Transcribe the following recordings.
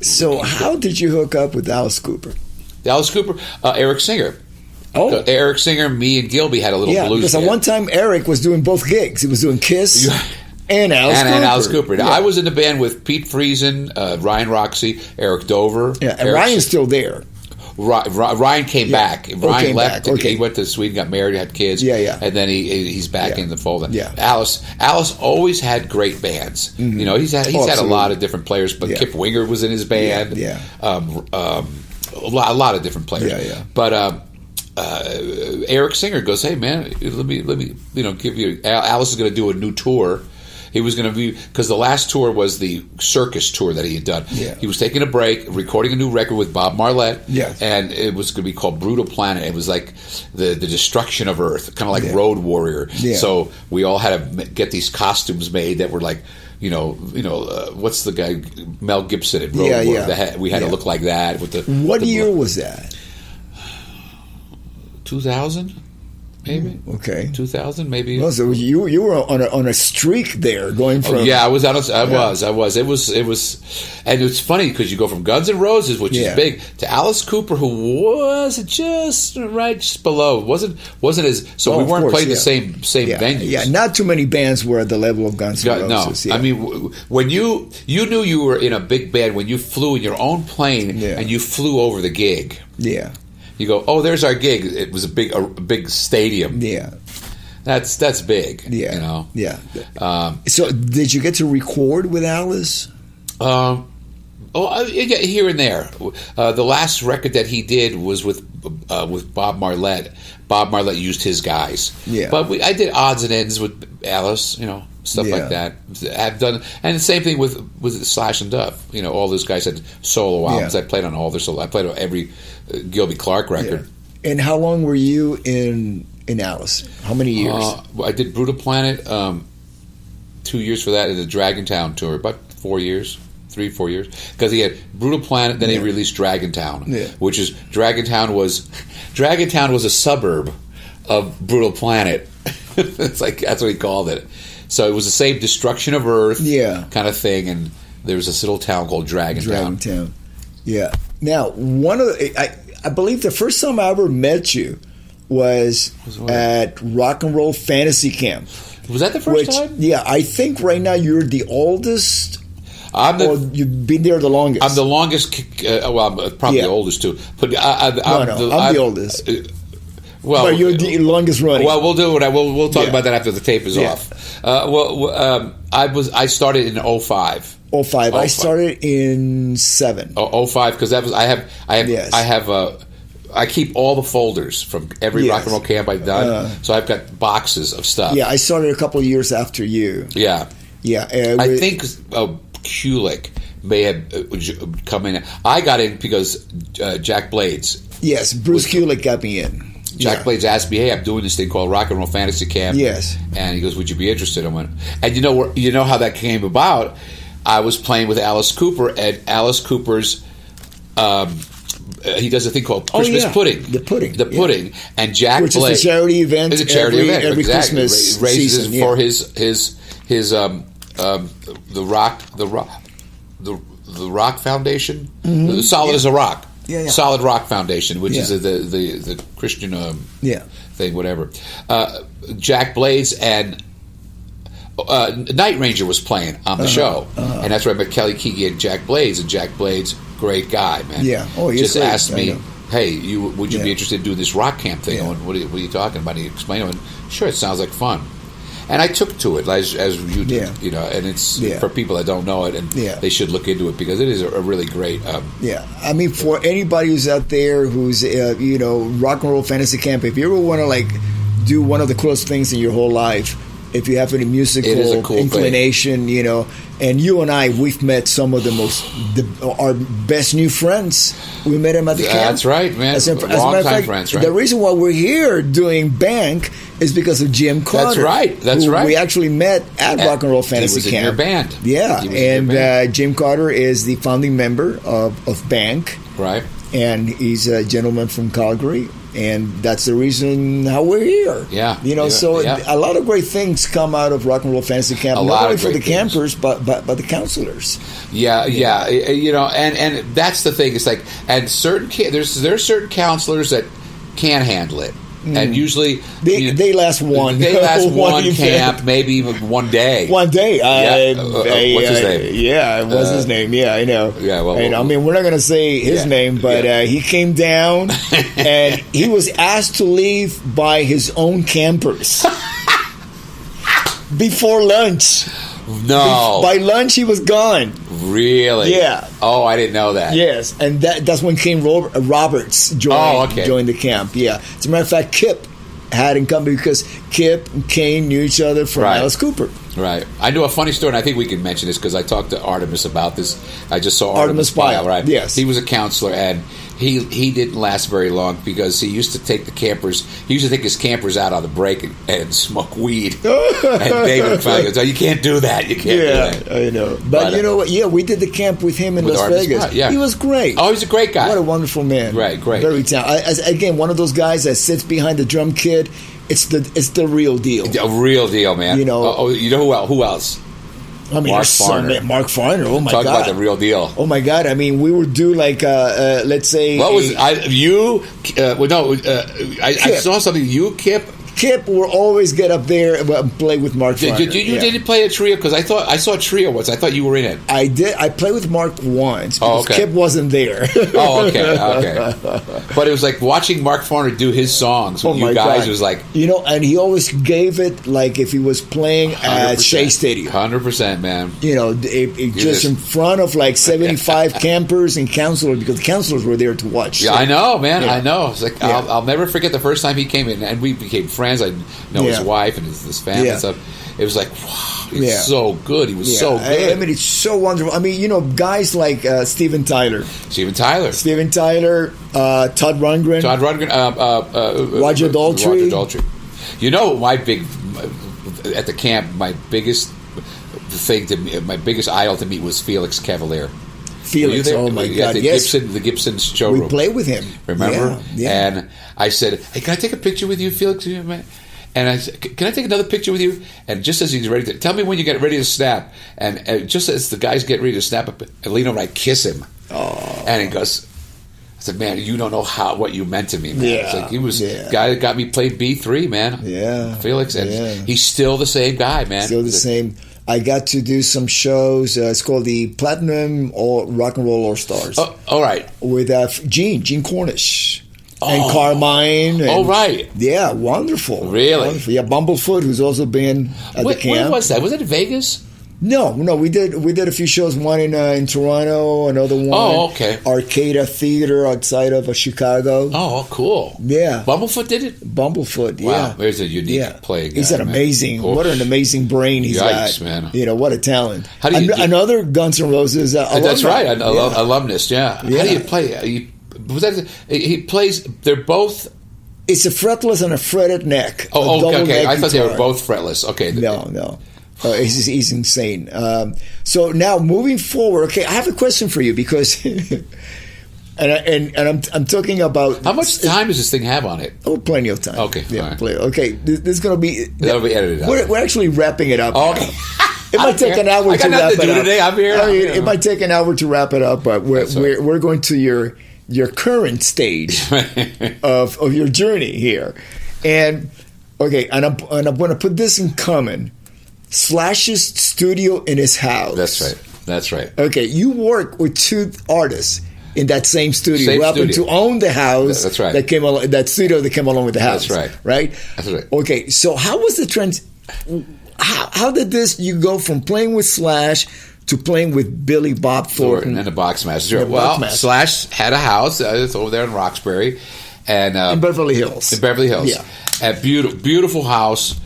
So how did you hook up with Alice Cooper? Alice Cooper, Eric Singer. Oh, Eric Singer, me, and Gilby had a little blues because band. at one time Eric was doing both gigs. He was doing Kiss and Alice Cooper. And Alice Cooper. Yeah. I was in the band with Pete Friesen, Ryan Roxy, Eric Dover. Yeah, and Ryan's still there. Ryan came back. Ryan left. Okay. He went to Sweden, got married, had kids. Yeah. And then he's back in the fold. Yeah. Alice always had great bands. Mm-hmm. You know, he's had a lot of different players. But Kip Winger was in his band. Yeah. A lot of different players. Yeah. But Eric Singer goes, "Hey man, let me give you." Alice is going to do a new tour. He was going to be, because the last tour was the circus tour that he had done. Yeah. He was taking a break, recording a new record with Bob Marlette. Yeah. And it was going to be called Brutal Planet. It was like the destruction of Earth, kind of like Road Warrior. Yeah. So we all had to get these costumes made that were like, what's the guy, Mel Gibson at Road Warrior? We had to look like that. With what year was that? 2000? Maybe. Okay. 2000, maybe. Well, so you were on a streak there, going from. I was. It was, and it's funny because you go from Guns N' Roses, which is big, to Alice Cooper, who was just below. wasn't as. So we weren't playing the same venues. Yeah, not too many bands were at the level of Guns N' Roses. No, I mean, when you knew you were in a big band when you flew in your own plane and you flew over the gig. Yeah. You go, oh, there's our gig. It was a big stadium. Yeah, that's big. Yeah, you know. Yeah. So, did you get to record with Alice? Here and there. The last record that he did was with Bob Marlette. Bob Marlette used his guys. Yeah, but I did odds and ends with Alice. Stuff like that. I've done, and the same thing with Slash and Duff. All those guys had solo albums. I played on all their solo. I played on every Gilby Clarke record. Yeah. And how long were you in Alice? How many years? I did Brutal Planet, 2 years for that, and the Dragontown tour, about 4 years. 3-4 years, because he had Brutal Planet, then he released Dragontown, which is Dragontown was a suburb of Brutal Planet. It's like that's what he called it. So it was the same destruction of Earth, kind of thing, and there was this little town called Dragontown. Yeah. Now, I believe the first time I ever met you was at Rock and Roll Fantasy Camp. Was that the first time? Yeah, I think right now you're the oldest. You've been there the longest. I'm the longest. I'm probably the oldest too. But I'm the oldest. But you're the longest running. Well, we'll do it. We'll talk about that after the tape is off. I started in 05. 05. I started in 7. 05 because that was I keep all the folders from every rock and roll camp I've done. So I've got boxes of stuff. Yeah, I started a couple of years after you. Yeah. I think Kulik may have come in. I got in because Jack Blades. Yes, Bruce Kulik got me in. Jack Blades asked me, "Hey, I'm doing this thing called Rock and Roll Fantasy Camp." Yes, and he goes, "Would you be interested?" I went, and you know how that came about. I was playing with Alice Cooper, and Alice Cooper's he does a thing called Christmas pudding. The pudding, and Jack Which Blades, is a charity event. It's a charity event every exactly. Christmas raises season, for his the Rock Foundation, Solid as a Rock. Solid Rock Foundation, which is the Christian thing, whatever. Jack Blades and Night Ranger was playing on the show, and that's where I met Kelly Keegan and Jack Blades. And Jack Blades, great guy, man. Yeah, just asked me, "Hey, would you be interested in doing this rock camp thing?" I went, what are you talking about? He explained it. Sure, it sounds like fun. And I took to it as you did, and it's for people that don't know it, and they should look into it because it is a really great. I mean, for anybody who's out there who's Rock and Roll Fantasy Camp, if you ever want to do one of the coolest things in your whole life, if you have any musical inclination, and you and I, we've met some of our best new friends. We met them at the camp. That's right, man. As a matter of fact, friends, right? The reason why we're here doing Bank is because of Jim Carter. That's right. We actually met at Rock and Roll Fantasy Camp. He was in your band. Yeah, and Jim Carter is the founding member of Bank. Right. And he's a gentleman from Calgary. And that's the reason how we're here. Yeah. So a lot of great things come out of Rock and Roll Fantasy Camp, not only for the campers, but the counselors. Yeah. And that's the thing. It's like, and there's certain counselors that can't handle it. And usually they last one. They last one camp, maybe even one day. One day. What's his name? Yeah, what's his name? Yeah, I know. Yeah, I mean, we're not going to say his name, but he came down and he was asked to leave by his own campers before lunch. No. By lunch, he was gone. Really? Yeah. Oh, I didn't know that. Yes, and that's when Kane Roberts joined the camp. Yeah. As a matter of fact, Kip had in company because Kip and Kane knew each other from Alice Cooper. Right. I know a funny story, and I think we can mention this because I talked to Artemis about this. I just saw Artemis Pyle, right? Yes. He was a counselor, and he didn't last very long because he used to take his campers out on the break and smoke weed. And David finally goes, "Oh, you can't do that. You can't do that." I know. But you know what? Yeah, we did the camp with him in Las Vegas. Yeah. He was great. Oh, he's a great guy. What a wonderful man. Right, great. Very talented. Again, one of those guys that sits behind the drum kit. It's the real deal. A real deal, man. You know who else? I mean, Mark Farner. Oh my God! Talk about the real deal. Oh my God! I mean, we would do like let's say. What was I saw something. You, Kip will always get up there and play with Mark Farner. Didn't play a trio? Because I saw a trio once. I thought you were in it. I did. I played with Mark once because Kip wasn't there. Okay. But it was like watching Mark Farner do his songs with you guys. It was like and he always gave it like if he was playing at Shea Stadium. 100%, man. Just in front of like 75 campers and counselors because the counselors were there to watch. Yeah, I know, man. Yeah. I know. It's like I'll never forget the first time he came in, and we became friends. I know his wife and his family and stuff. It was like, wow, he's so good. He was so good. I mean, it's so wonderful. I mean, guys like Steven Tyler, Todd Rundgren, Roger Daltrey. At the camp, my biggest idol to meet was Felix Cavalier. Felix, oh my God, yes. The Gibson showroom. We played with him. Remember? Yeah. And I said, "Hey, can I take a picture with you, Felix?" And I said, "Can I take another picture with you?" And just as he's ready to, tell me when you get ready to snap. And just as the guys get ready to snap, I lean over and I kiss him. Oh. And he goes, I said, "Man, you don't know what you meant to me, man." Yeah. It's like he was the guy that got me play B3, man. Yeah. Felix. And he's still the same guy, man. Still the same. I got to do some shows. It's called the Platinum Rock and Roll All Stars. Oh, all right. With Gene Cornish. And Carmine. And, right. Yeah, wonderful. Really? Wonderful. Yeah, Bumblefoot, who's also been at the camp. Where was that? Was that in Vegas? No, we did a few shows. One in Toronto, another one. Arcada Theater outside of Chicago. Oh, cool. Yeah, Bumblefoot did it. Bumblefoot, wow, there's a unique playing. He's an amazing. What an amazing brain he's got, man. What a talent. How do you another Guns N' Roses alumni. That's right, alumnus. Yeah. How do you play? He plays. They're both. It's a fretless and a fretted neck. Okay. I thought they were both fretless. Okay. No. He's insane. So now moving forward, I have a question for you because, and I'm talking about how much time does this thing have on it? Oh, plenty of time. Okay, Okay. This is going to be that'll be edited out. We're actually wrapping it up. Okay. It might take an hour to wrap it up. Today. I'm here. It might take an hour to wrap it up, but we're going to your current stage of your journey here, and I'm going to put this in common. Slash's studio in his house. That's right. Okay, you work with two artists in that same studio who happen to own the house. That's right. That studio that came along with the house. That's right. That's right. Okay, so how was the trend? How did you go from playing with Slash to playing with Billy Bob Thornton and the Boxmasters? Slash had a house over there in Roxbury, and in Beverly Hills. Yeah, a beautiful house.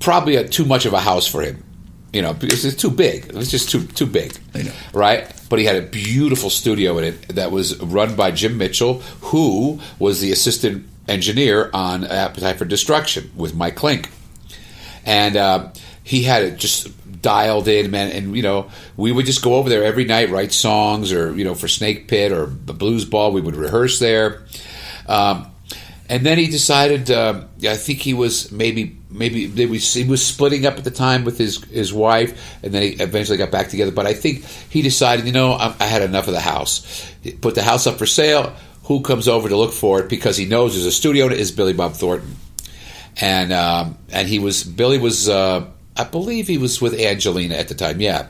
Probably too much of a house for him, because it's too big. It was just too big, I know. Right? But he had a beautiful studio in it that was run by Jim Mitchell, who was the assistant engineer on Appetite for Destruction with Mike Klink, and he had it just dialed in, man. And we would just go over there every night, write songs, or for Snake Pit or the Blues Ball, we would rehearse there. And then he decided, I think he was maybe he was splitting up at the time with his wife, and then he eventually got back together. But I think he decided, I had enough of the house. He put the house up for sale. Who comes over to look for it? Because he knows there's a studio in it, is Billy Bob Thornton. And Billy was, I believe he was with Angelina at the time, yeah.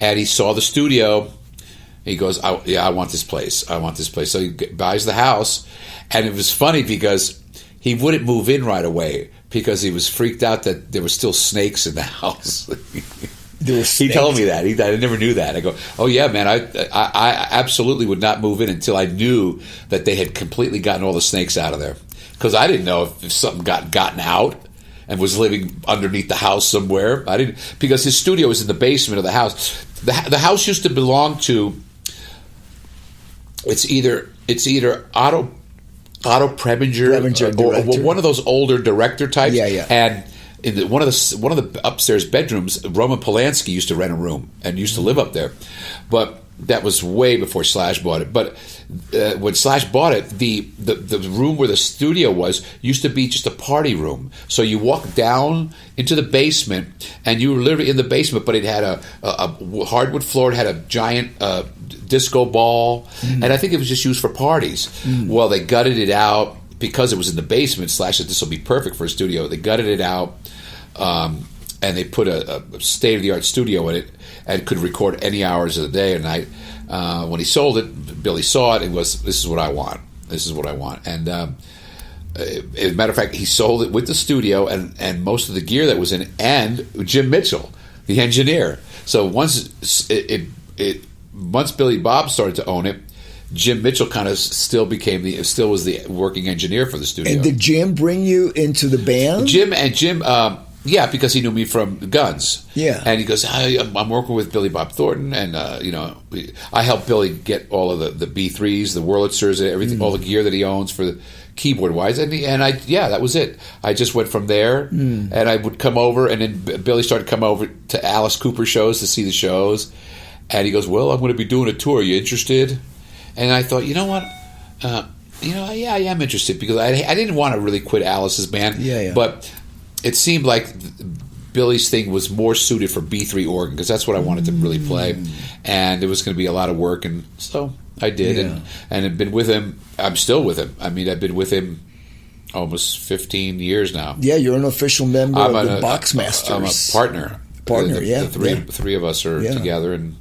And he saw the studio. He goes, I want this place. I want this place. So he buys the house. And it was funny because he wouldn't move in right away because he was freaked out that there were still snakes in the house. He told me that. I never knew that. I go, oh yeah, man, I absolutely would not move in until I knew that they had completely gotten all the snakes out of there. Because I didn't know if something gotten out and was living underneath the house somewhere. I didn't, because his studio was in the basement of the house. The house used to belong to, it's either Otto Preminger or one of those older director types. Yeah. And in one of the upstairs bedrooms, Roman Polanski used to rent a room and used to live up there. But that was way before Slash bought it. But when Slash bought it, the room where the studio was used to be just a party room. So you walk down into the basement, and you were literally in the basement, but it had a hardwood floor. It had a giant disco ball, and I think it was just used for parties. Well, they gutted it out because it was in the basement. Slash said this will be perfect for a studio. They gutted it out, and they put a state-of-the-art studio in it and could record any hours of the day or night. When he sold it, Billy saw it and was, this is what I want. This is what I want. And as a matter of fact, he sold it with the studio and most of the gear that was in it, and Jim Mitchell, the engineer. So once Billy Bob started to own it, Jim Mitchell kind of still was the working engineer for the studio. And did Jim bring you into the band? Jim, yeah, because he knew me from Guns. Yeah. And he goes, I'm working with Billy Bob Thornton, and I helped Billy get all of the B3s, the Wurlitzers, and everything, all the gear that he owns for the keyboard wise, and that was it. I just went from there, and I would come over, and then Billy started coming over to Alice Cooper shows to see the shows, and he goes, well, I'm going to be doing a tour. Are you interested? And I thought, you know what? Yeah, I am interested, because I didn't want to really quit Alice's band, but it seemed like Billy's thing was more suited for B3 organ, because that's what I wanted to really play, and it was going to be a lot of work, and so I did, and I've been with him. I'm still with him. I mean, I've been with him almost 15 years now. Yeah, you're an official member of the Boxmasters. I'm a partner. The three of us are together, and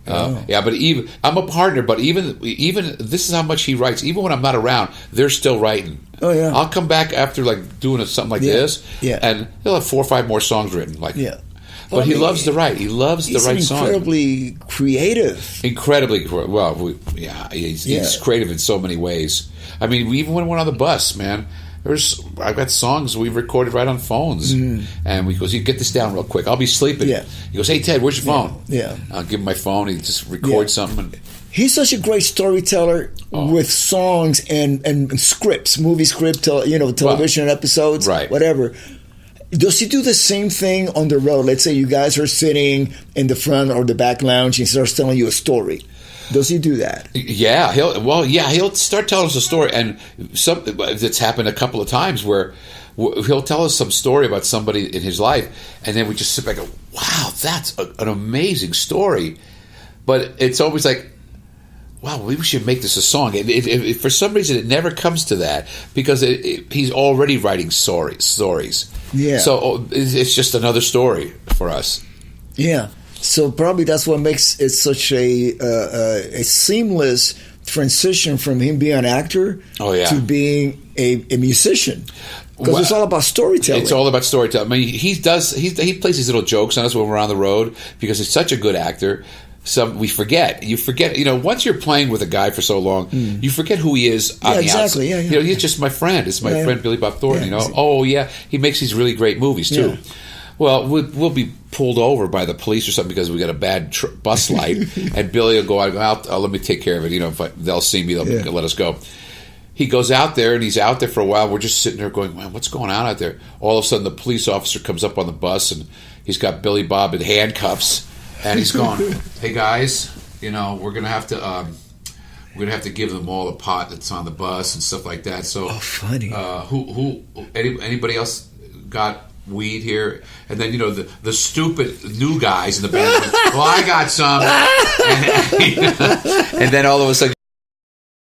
but even I'm a partner. But even this is how much he writes. Even when I'm not around, they're still writing. Oh yeah, I'll come back after like doing something like this, and he'll have 4 or 5 more songs written. But he loves to write. He loves to write songs. He's incredibly creative. Well, he's creative in so many ways. I mean, we even when we went on the bus, man. I've got songs we've recorded right on phones, and we goes, "You get this down real quick. I'll be sleeping." Yeah. He goes, "Hey Ted, where's your phone?" Yeah. I'll give him my phone. He just records something. He's such a great storyteller with songs and scripts, movie script, television episodes, right? Whatever. Does he do the same thing on the road? Let's say you guys are sitting in the front or the back lounge, and he starts telling you a story. Does he do that? Yeah, he'll start telling us a story, and it's happened a couple of times where he'll tell us some story about somebody in his life, and then we just sit back and go, "Wow, that's an amazing story," but it's always like, "Wow, we should make this a song." If for some reason it never comes to that, because he's already writing stories. Yeah. So it's just another story for us. Yeah. So probably that's what makes it such a seamless transition from him being an actor to being a musician. Because it's all about storytelling. It's all about storytelling. I mean, he plays these little jokes on us when we're on the road because he's such a good actor. You forget. Once you're playing with a guy for so long, you forget who he is on the outside. Yeah. He's just my friend. It's my friend Billy Bob Thornton. He makes these really great movies too. Yeah. Well, we'll be pulled over by the police or something because we got a bad bus light, and Billy will go out. Let me take care of it. If they'll see me, they'll let us go. He goes out there, and he's out there for a while. We're just sitting there going, "Man, what's going on out there?" All of a sudden, the police officer comes up on the bus, and he's got Billy Bob in handcuffs, and he's going, "Hey guys, we're gonna have to we're gonna have to give them all a pot that's on the bus and stuff like that. So, funny. Anybody else got weed here? And then the stupid new guys in the band. Well, I got some, and then all of a sudden.